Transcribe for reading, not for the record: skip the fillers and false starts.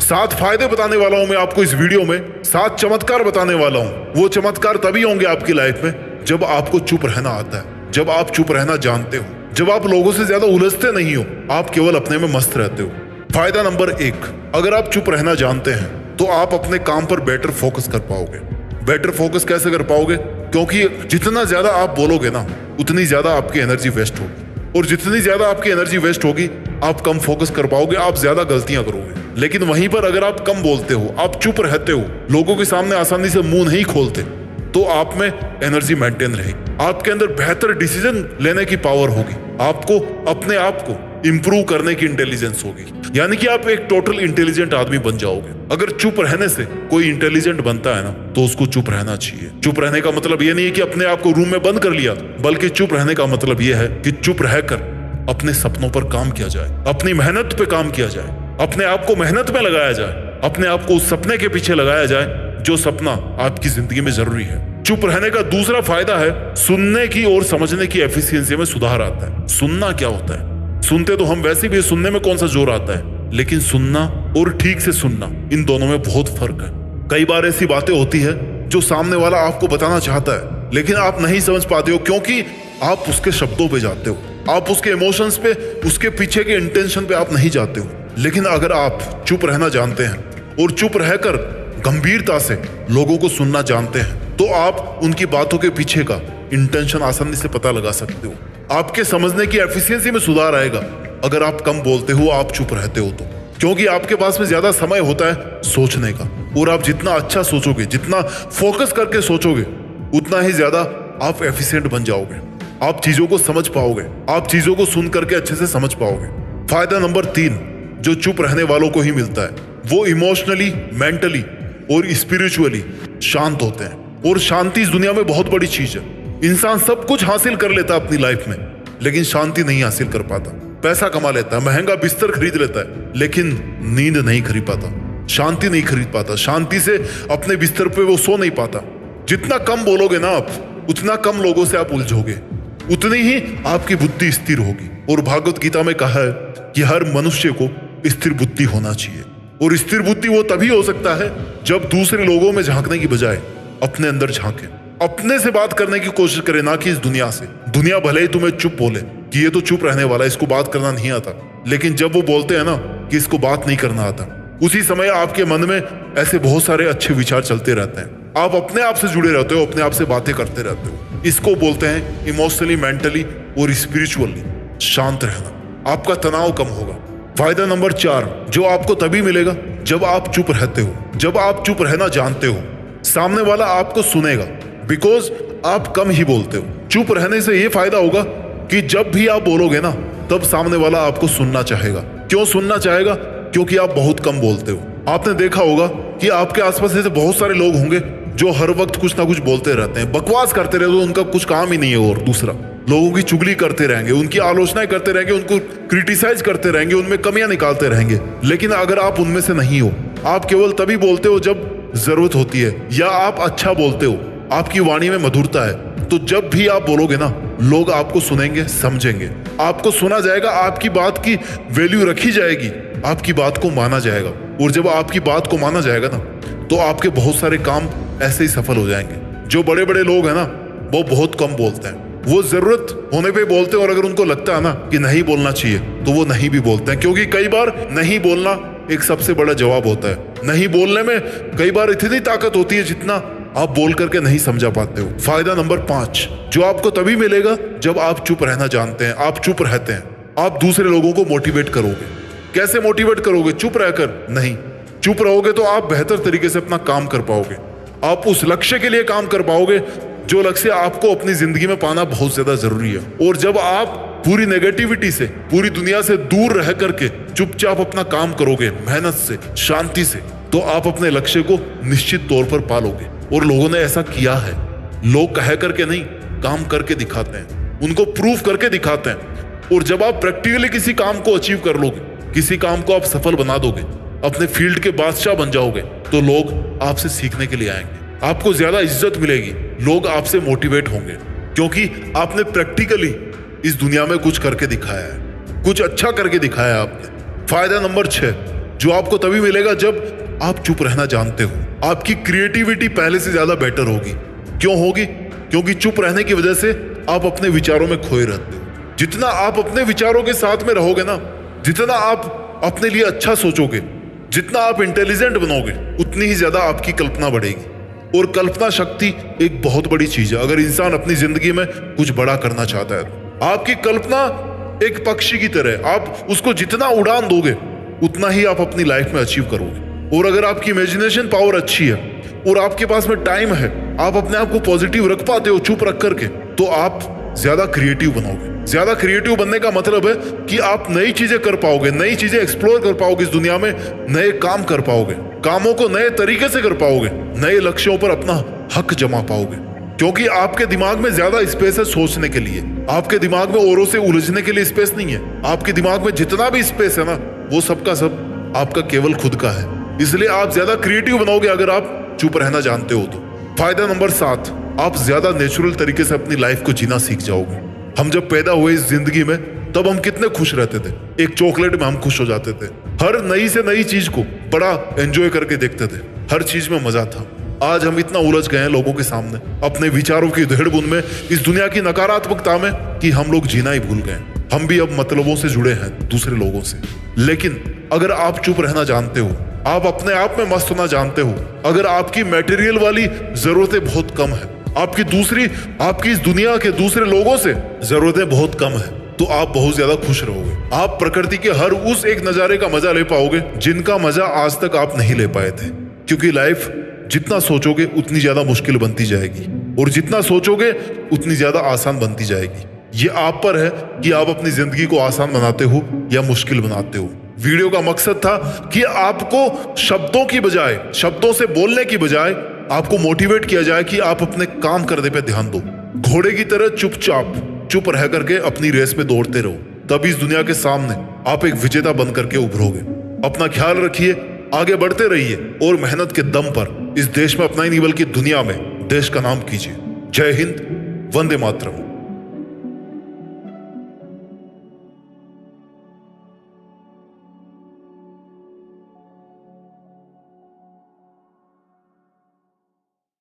7 फायदे बताने वाला हूं मैं आपको इस वीडियो में। 7 चमत्कार बताने वाला हूं। वो चमत्कार तभी होंगे आपकी लाइफ में जब आपको चुप रहना आता है, जब आप चुप रहना जानते हो, जब आप लोगों से ज्यादा उलझते नहीं हो, आप केवल अपने में मस्त रहते हो। फायदा नंबर 1, अगर आप चुप रहना जानते हैं तो आप अपने काम पर बेटर फोकस कर पाओगे। बेटर फोकस कैसे कर पाओगे? क्योंकि जितना ज्यादा आप बोलोगे ना, उतनी ज्यादा आपकी एनर्जी वेस्ट होगी, और जितनी ज्यादा आपकी एनर्जी वेस्ट होगी, आप कम फोकस कर पाओगे, आप ज्यादा गलतियां करोगे। लेकिन वहीं पर अगर आप कम बोलते हो, आप चुप रहते हो, लोगों के सामने आसानी से मुंह नहीं खोलते, तो आप में एनर्जी मेंटेन रहेगी। आपके अंदर बेहतर डिसीजन लेने की पावर होगी। आपको अपने आप को इंप्रूव करने की इंटेलिजेंस होगी, यानी कि आप एक टोटल इंटेलिजेंट आदमी बन जाओगे। अगर चुप रहने से कोई इंटेलिजेंट बनता है ना, तो उसको चुप रहना चाहिए। चुप रहने का मतलब ये नहीं है कि अपने आप को रूम में बंद कर लिया, बल्कि चुप रहने का मतलब ये है कि चुप रहकर अपने सपनों पर काम किया जाए, अपनी मेहनत पे काम किया जाए, अपने आप को मेहनत में लगाया जाए, अपने आप को उस सपने के पीछे लगाया जाए जो सपना आपकी जिंदगी में जरूरी है। चुप रहने का दूसरा फायदा है, सुनने की और समझने की एफिशिएंसी में सुधार आता है। सुनना क्या होता है? सुनते तो हम वैसे भी, सुनने में कौन सा जोर आता है, लेकिन सुनना और ठीक से सुनना, इन दोनों में बहुत फर्क है। कई बार ऐसी बातें होती है जो सामने वाला आपको बताना चाहता है, लेकिन आप नहीं समझ पाते हो, क्योंकि आप उसके शब्दों पे जाते हो, आप उसके इमोशंस पे, उसके पीछे के इंटेंशन पे आप नहीं जाते हो। लेकिन अगर आप चुप रहना जानते हैं और चुप रहकर गंभीरता से लोगों को सुनना जानते हैं, तो आप उनकी बातों के पीछे का इंटेंशन आसानी से पता लगा सकते हो। आपके समझने की एफिशिएंसी में सुधार आएगा अगर आप कम बोलते हो, आप चुप रहते हो तो, क्योंकि आपके पास में ज्यादा समय होता है सोचने का, और आप जितना अच्छा सोचोगे, जितना फोकस करके सोचोगे, उतना ही ज्यादा आप एफिशिएंट बन जाओगे। आप चीजों को समझ पाओगे, आप चीजों को सुन करके अच्छे से समझ पाओगे। फायदा नंबर 3 जो चुप रहने वालों को ही मिलता है, वो इमोशनली, मेंटली और स्पिरिचुअली शांत होते हैं। और शांति इस दुनिया में बहुत बड़ी चीज है। इंसान सब कुछ हासिल कर लेता है अपनी लाइफ में, लेकिन शांति नहीं हासिल कर पाता। पैसा कमा लेता है, महंगा बिस्तर खरीद लेता है, लेकिन नींद नहीं खरीद पाता, शांति नहीं खरीद पाता, शांति से अपने बिस्तर पे वो सो नहीं पाता। जितना कम बोलोगे ना आप, उतना कम लोगों से आप उलझोगे, उतनी ही आपकी बुद्धि स्थिर होगी। और भागवत गीता में कहा है कि हर मनुष्य को स्थिर बुद्धि होना चाहिए, और स्थिर बुद्धि वो तभी हो सकता है जब दूसरे लोगों में झांकने की बजाय अपने अंदर झांके, अपने से बात करने की कोशिश करे, ना कि इस दुनिया से। दुनिया भले ही तुम्हें चुप बोले कि ये तो चुप रहने वाला है, इसको बात करना नहीं आता, लेकिन जब वो बोलते हैं ना कि इसको बात नहीं करना आता, उसी समय आपके मन में ऐसे बहुत सारे अच्छे विचार चलते रहते हैं। आप अपने आप से जुड़े रहते हो, अपने आप से बातें करते रहते हो। इसको बोलते हैं इमोशनली, मेंटली और स्पिरिचुअली शांत रहना। आपका तनाव कम होगा। फायदा नंबर 4 जो आपको तभी मिलेगा जब आप चुप रहते हो, जब आप चुप रहना जानते हो। सामने वाला आपको सुनेगा, बिकॉज आप कम ही बोलते हो। चुप रहने से यह फायदा होगा कि जब भी आप बोलोगे ना, तब सामने वाला आपको सुनना चाहेगा। क्यों सुनना चाहेगा? क्योंकि आप बहुत कम बोलते हो। आपने देखा होगा कि आपके आसपास ऐसे बहुत सारे लोग होंगे जो हर वक्त कुछ ना कुछ बोलते रहते हैं, बकवास करते रहते हैं, उनका कुछ काम ही नहीं है। और दूसरा, लोगों की चुगली करते रहेंगे, उनकी आलोचनाएं करते रहेंगे, उनको क्रिटिसाइज करते रहेंगे, उनमें कमियां निकालते रहेंगे। लेकिन अगर आप उनमें से नहीं हो, आप केवल तभी बोलते हो जब जरूरत होती है, या आप अच्छा बोलते हो, आपकी वाणी में मधुरता है, तो जब भी आप बोलोगे ना, लोग आपको सुनेंगे, समझेंगे, आपको सुना जाएगा, आपकी बात की वैल्यू रखी जाएगी, आपकी बात को माना जाएगा। और जब आपकी बात को माना जाएगा ना, तो आपके बहुत सारे काम ऐसे ही सफल हो जाएंगे। जो बड़े बड़े लोग हैं ना, वो बहुत कम बोलते हैं, वो जरूरत होने पे बोलते हैं, और अगर उनको लगता है ना कि नहीं बोलना चाहिए, तो वो नहीं भी बोलते हैं। क्योंकि कई बार नहीं बोलना एक सबसे बड़ा जवाब होता है। नहीं बोलने में कई बार इतनी ताकत होती है जितना आप बोल करके नहीं समझा पाते हो। फायदा नंबर 5 जो आपको तभी मिलेगा जब आप चुप रहना जानते हैं, आप चुप रहते हैं। आप दूसरे लोगों को मोटिवेट करोगे। कैसे मोटिवेट करोगे? चुप रहकर नहीं। चुप रहोगे तो आप बेहतर तरीके से अपना काम कर पाओगे, आप उस लक्ष्य के लिए काम कर पाओगे जो लक्ष्य आपको अपनी जिंदगी में पाना बहुत ज्यादा जरूरी है। और जब आप पूरी नेगेटिविटी से, पूरी दुनिया से दूर रह करके चुपचाप अपना काम करोगे, मेहनत से, शांति से, तो आप अपने लक्ष्य को निश्चित तौर पर पालोगे। और लोगों ने ऐसा किया है। लोग कह करके नहीं, काम करके दिखाते हैं, उनको प्रूफ करके दिखाते हैं। और जब आप प्रैक्टिकली किसी काम को अचीव कर लोगे, किसी काम को आप सफल बना दोगे, अपने फील्ड के बादशाह बन जाओगे, तो लोग आपसे सीखने के लिए आएंगे, आपको ज्यादा इज्जत मिलेगी, लोग आपसे मोटिवेट होंगे, क्योंकि आपने प्रैक्टिकली इस दुनिया में कुछ करके दिखाया है, कुछ अच्छा करके दिखाया है आपने। फायदा नंबर 6 जो आपको तभी मिलेगा जब आप चुप रहना जानते हो। आपकी क्रिएटिविटी पहले से ज्यादा बेटर होगी। क्यों होगी? क्योंकि चुप रहने की वजह से आप अपने विचारों में खोए रहते हो। जितना आप अपने विचारों के साथ में रहोगे ना, जितना आप अपने लिए अच्छा सोचोगे, जितना आप इंटेलिजेंट बनोगे, उतनी ही ज्यादा आपकी कल्पना बढ़ेगी। और कल्पना शक्ति एक बहुत बड़ी चीज है। अगर इंसान अपनी जिंदगी में कुछ बड़ा करना चाहता है तो आपकी कल्पना एक पक्षी की तरह है। आप उसको जितना उड़ान दोगे उतना ही आप अपनी लाइफ में अचीव करोगे। और अगर आपकी इमेजिनेशन पावर अच्छी है और आपके पास में टाइम है, आप अपने आप को पॉजिटिव रख पाते हो चुप रख करके, तो आप ज्यादा क्रिएटिव बनोगे। ज्यादा क्रिएटिव बनने का मतलब है कि आप नई चीजें कर पाओगे, नई चीजें एक्सप्लोर कर पाओगे इस दुनिया में, नए काम कर पाओगे, कामों को नए तरीके से कर पाओगे, नए लक्ष्यों पर अपना हक जमा पाओगे। क्योंकि आपके दिमाग में ज्यादा स्पेस है सोचने के लिए। आपके दिमाग में औरों से उलझने के लिए स्पेस नहीं है। आपके दिमाग में जितना भी स्पेस है ना, वो सबका सब आपका केवल खुद का है। इसलिए आप ज्यादा क्रिएटिव बनोगे अगर आप चुप रहना जानते हो तो। फायदा नंबर 7, आप ज्यादा नेचुरल तरीके से अपनी लाइफ को जीना सीख जाओगे। हम जब पैदा हुए इस जिंदगी में तब हम कितने खुश रहते थे। एक चॉकलेट में हम खुश हो जाते थे। हर नई से नई चीज को बड़ा एंजॉय करके देखते थे। हर चीज में मजा था। आज हम इतना उलझ गए हैं लोगों के सामने, अपने विचारों की उधेड़-बुन में, इस दुनिया की नकारात्मकता में, कि हम लोग जीना ही भूल गए। हम भी अब मतलबों से जुड़े हैं दूसरे लोगों से। लेकिन अगर आप चुप रहना जानते हो, आप अपने आप में मस्त होना जानते हो, अगर आपकी मटेरियल वाली जरूरतें बहुत कम है, आपकी इस दुनिया के दूसरे लोगों से जरूरतें बहुत कम है, तो आप बहुत ज्यादा खुश रहोगे। आप प्रकृति के हर उस एक नजारे का मजा ले पाओगे जिनका मजा आज तक आप नहीं ले पाए थे। क्योंकि लाइफ जितना सोचोगे उतनी ज्यादा मुश्किल बनती जाएगी, और जितना सोचोगे उतनी ज्यादा आसान बनती जाएगी। ये आप पर है कि आप अपनी जिंदगी को आसान बनाते हो या मुश्किल बनाते हो। वीडियो का मकसद था कि आपको शब्दों की बजाय, शब्दों से बोलने की बजाय, आपको मोटिवेट किया जाए कि आप अपने काम करने पे ध्यान दो। घोड़े की तरह चुपचाप चुप रह करके अपनी रेस में दौड़ते रहो, तभी इस दुनिया के सामने आप एक विजेता बन करके उभरोगे। अपना ख्याल रखिए, आगे बढ़ते रहिए और मेहनत के दम पर इस देश में अपना ही नहीं बल्कि दुनिया में देश का नाम कीजिए। जय हिंद, वंदे मातरम।